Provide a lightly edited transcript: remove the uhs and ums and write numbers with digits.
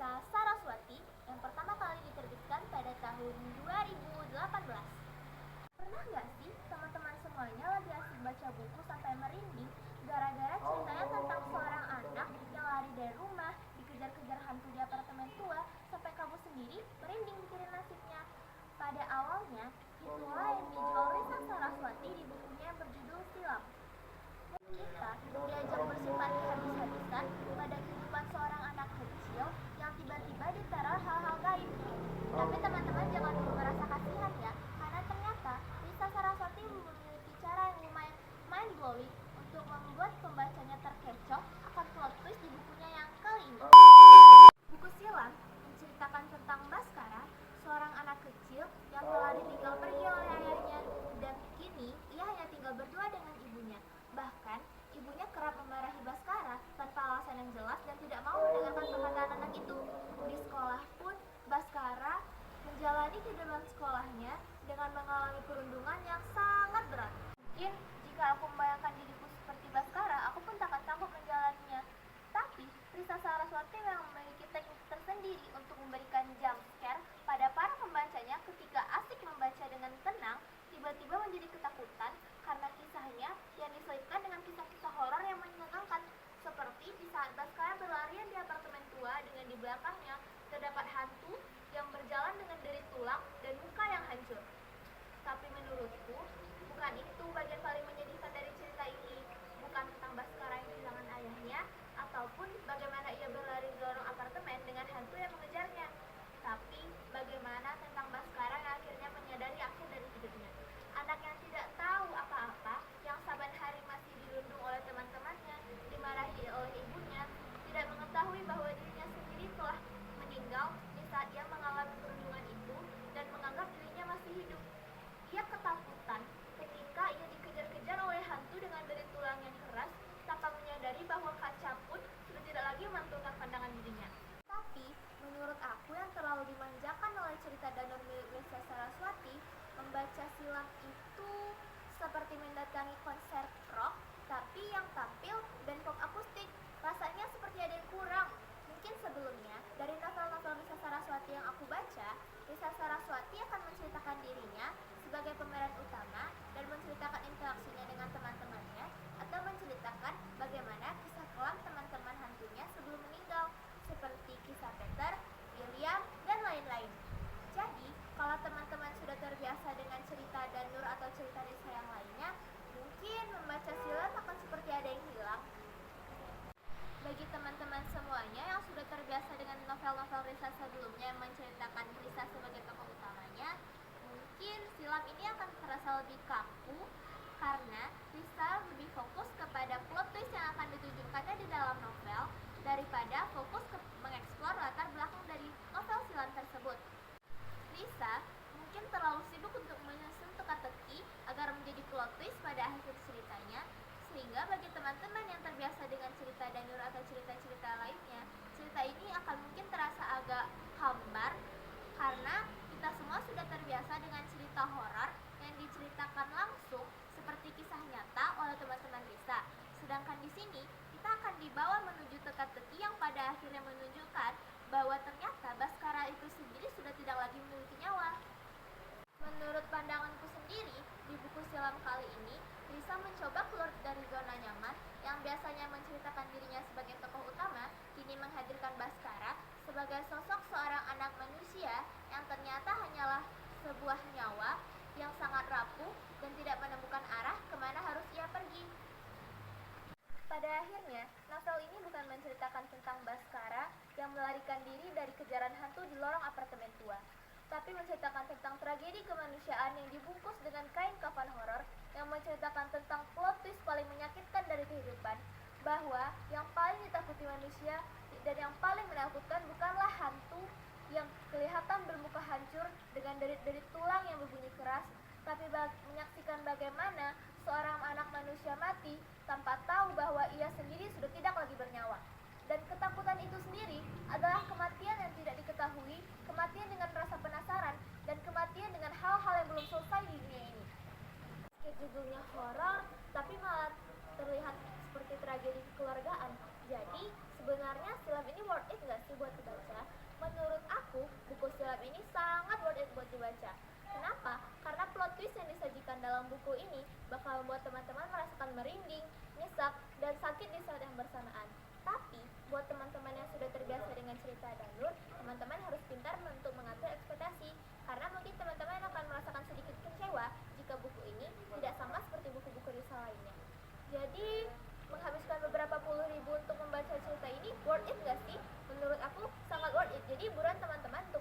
Risa Saraswati yang pertama kali diterbitkan pada tahun 2018. Pernah nggak sih teman-teman semuanya lagi asik baca buku sampai merinding gara-gara ceritanya tentang seorang anak yang lari dari rumah, dikejar-kejar hantu di apartemen tua, sampai kamu sendiri merinding mikirin nasibnya. Pada awalnya, itulah yang dijual Risa Saraswati di bukunya yang berjudul Silam. Kita diajak bersimpati habis-habisan pada kehidupan seorang anak kecil yang tiba-tiba diteror hal-hal gaib. Tapi teman-teman jangan dulu merasa kasihan ya, karena ternyata Risa Saraswati memiliki cara yang lumayan mind-blowing untuk membuat pembacanya terkecoh akan plot twist di bukunya yang kali ini. Buku Silam menceritakan tentang Baskara, seorang anak kecil yang telah ditinggal pergi oleh ayahnya, dan kini ia hanya tinggal berdua dengan ibunya. Bahkan, ibunya kerap memarahi Baskara tanpa alasan yang jelas dan tidak mau mendengarkan perkataan anak itu. Di sekolah pun, Baskara menjalani kehidupan sekolahnya dengan mengalami perundungan yang sangat berat. Mungkin jika aku membayangkan diriku seperti Baskara, aku pun tak akan sanggup menjalaninya. Tapi, Risa Saraswati memang memiliki teknik tersendiri untuk memberikan jump scare pada para pembacanya ketika asik membaca dengan tenang, tiba-tiba menjadi ketakutan karena kisahnya yang diselipkan dengan kisah-kisah horor yang menegangkan, seperti di saat Baskara berlarian di apartemen tua dengan di belakangnya terdapat hantu yang berjalan dengan deri tulang dan muka yang hancur. Tapi menurutku, bukan itu bagian paling menyedihkan dari cerita ini. Bukan tentang Baskara yang kehilangan ayahnya, ataupun bagaimana ia berlari di lorong apartemen dengan hantu yang mengejarnya. Tapi bagaimana tentang Baskara yang akhirnya menyadari akhir dari hidupnya. Anak yang tidak tahu apa-apa, yang saban hari masih dirundung oleh teman-temannya, dimarahi oleh ibunya, tidak mengetahui bahwa dirinya sendiri telah meninggal di saat ia mengalami perundungan itu dan menganggap dirinya masih hidup. Ia ketakutan ketika ia dikejar-kejar oleh hantu dengan deri tulang yang keras tanpa menyadari bahwa kaca pun sudah tidak lagi memantulkan pandangan dirinya. Tapi, menurut aku yang terlalu dimanjakan oleh cerita Danur milik Risa Saraswati, membaca Silam itu seperti mendatangi konser rock, tapi yang tampil band pop akustik. Rasanya seperti ada yang kurang. Mungkin sebelumnya, dari novel-novel Risa Saraswati yang aku baca, Risa Saraswati akan menceritakan dirinya sebagai pemeran utama dan menceritakan interaksinya dengan teman-temannya, atau menceritakan bagaimana kisah kelam teman-teman hantunya sebelum meninggal, seperti kisah Peter, William, dan lain-lain. Jadi, kalau teman-teman sudah terbiasa dengan cerita Danur atau cerita Risa yang lainnya, mungkin membaca Silam akan seperti ada yang hilang. Bagi teman-teman semuanya yang sudah terbiasa dengan novel-novel Risa sebelumnya yang menceritakan Risa sebagai tokoh utamanya, mungkin Silam ini akan terasa lebih kaku karena Risa lebih fokus kepada plot twist yang akan ditunjukkannya di dalam novel daripada fokus ke mengeksplor latar belakang dari novel Silam tersebut. Risa mungkin terlalu sibuk untuk menyusun teka-teki agar menjadi plot twist pada akhir ceritanya, sehingga bagi teman-teman yang terbiasa dengan cerita Danur atau cerita-cerita lainnya, cerita ini akan mungkin terasa agak hambar karena kita semua sudah terbiasa dengan cerita horor yang diceritakan langsung seperti kisah nyata oleh teman-teman Risa. Sedangkan di sini kita akan dibawa menuju teka-teki yang pada akhirnya menunjukkan bahwa ternyata Baskara itu sendiri sudah tidak lagi memiliki nyawa. Menurut pandanganku sendiri, di buku Silam kali ini, Risa mencoba keluar dari zona nyaman yang biasanya menceritakan dirinya sebagai tokoh utama, kini menghadirkan Baskara sebagai sosok seorang anak manusia yang ternyata hanyalah sebuah nyawa yang sangat rapuh dan tidak menemukan arah kemana harus ia pergi. Pada akhirnya, novel ini bukan menceritakan tentang Baskara yang melarikan diri dari kejaran hantu di lorong apartemen tua, tapi menceritakan tentang tragedi kemanusiaan yang dibungkus dengan kain kafan horor yang menceritakan tentang plot twist paling menyakitkan dari kehidupan, bahwa yang paling ditakuti manusia dan yang paling menakutkan bukanlah hantu yang kelihatan bermuka hancur dengan derit-derit tulang yang berbunyi keras, tapi menyaksikan bagaimana seorang anak manusia mati tanpa tahu bahwa ia sendiri sudah tidak lagi bernyawa. Dan ketakutan itu sendiri adalah kematian yang tidak diketahui, kematian dengan rasa penasaran, dan kematian dengan hal-hal yang belum selesai di dunia ini. Meski judulnya horor, tapi malah terlihat seperti tragedi kekeluargaan. Jadi, sebenarnya Silam ini worth it nggak sih buat dibaca? aku, buku sulap ini sangat worth it buat dibaca. Kenapa? Karena plot twist yang disajikan dalam buku ini bakal membuat teman-teman merasakan merinding, nyesek, dan sakit di saat yang bersamaan. Tapi, buat teman-teman yang sudah terbiasa dengan cerita Danur, teman-teman harus pintar untuk mengatur ekspektasi. Karena mungkin teman-teman akan merasakan sedikit kecewa jika buku ini tidak sama seperti buku-buku risal lainnya. Jadi, menghabiskan beberapa puluh ribu untuk membaca cerita ini worth it gak sih? Menurut aku sangat worth it. Jadi buruan teman-teman untuk